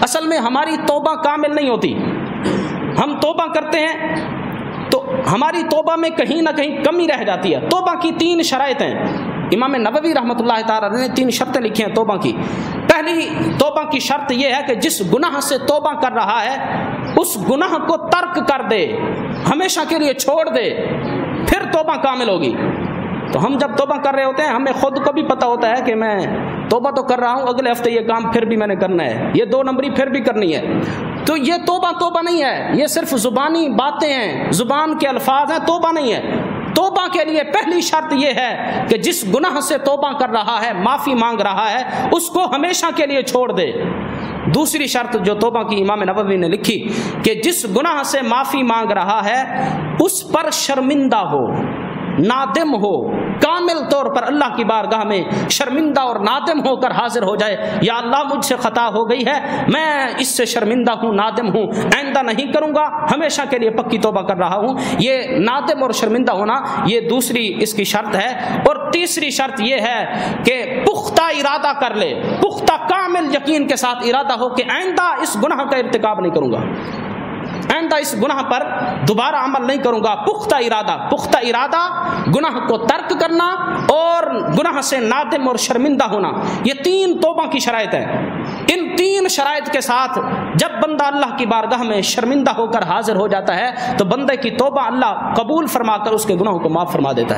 اصل میں ہماری توبہ کامل نہیں ہوتی. ہم توبہ کرتے ہیں تو ہماری توبہ میں کہیں نہ کہیں کمی رہ جاتی ہے. توبہ کی 3 شرائط ہیں. امام نووی رحمۃ اللہ تعالیٰ نے 3 شرطیں لکھی ہیں توبہ کی. پہلی توبہ کی شرط یہ ہے کہ جس گناہ سے توبہ کر رہا ہے اس گناہ کو ترک کر دے، ہمیشہ کے لیے چھوڑ دے، پھر توبہ کامل ہوگی. تو ہم جب توبہ کر رہے ہوتے ہیں ہمیں خود کو بھی پتہ ہوتا ہے کہ میں توبہ تو کر رہا ہوں، اگلے ہفتے یہ کام پھر بھی میں نے کرنا ہے، یہ 2 نمبری پھر بھی کرنی ہے. تو یہ توبہ نہیں ہے، یہ صرف زبانی باتیں ہیں، زبان کے الفاظ ہیں، توبہ نہیں ہے. توبہ کے لیے پہلی شرط یہ ہے کہ جس گناہ سے توبہ کر رہا ہے، معافی مانگ رہا ہے، اس کو ہمیشہ کے لیے چھوڑ دے. دوسری شرط جو توبہ کی امام نووی نے لکھی کہ جس گناہ سے معافی مانگ رہا ہے اس پر شرمندہ ہو، نادم ہو، کامل طور پر اللہ کی بارگاہ میں شرمندہ اور نادم ہو کر حاضر ہو جائے. یا اللہ مجھ سے خطا ہو گئی ہے، میں اس سے شرمندہ ہوں، نادم ہوں، آئندہ نہیں کروں گا، ہمیشہ کے لیے پکی توبہ کر رہا ہوں. یہ نادم اور شرمندہ ہونا یہ دوسری اس کی شرط ہے. اور تیسری شرط یہ ہے کہ پختہ ارادہ کر لے، پختہ کامل یقین کے ساتھ ارادہ ہو کہ آئندہ اس گناہ کا ارتکاب نہیں کروں گا، آئندہ اس گناہ پر دوبارہ عمل نہیں کروں گا. پختہ ارادہ گناہ کو ترک کرنا اور گناہ سے نادم اور شرمندہ ہونا، یہ 3 توبہ کی شرائط ہیں. ان 3 شرائط کے ساتھ جب بندہ اللہ کی بارگاہ میں شرمندہ ہو کر حاضر ہو جاتا ہے تو بندے کی توبہ اللہ قبول فرما کر اس کے گناہوں کو معاف فرما دیتا ہے.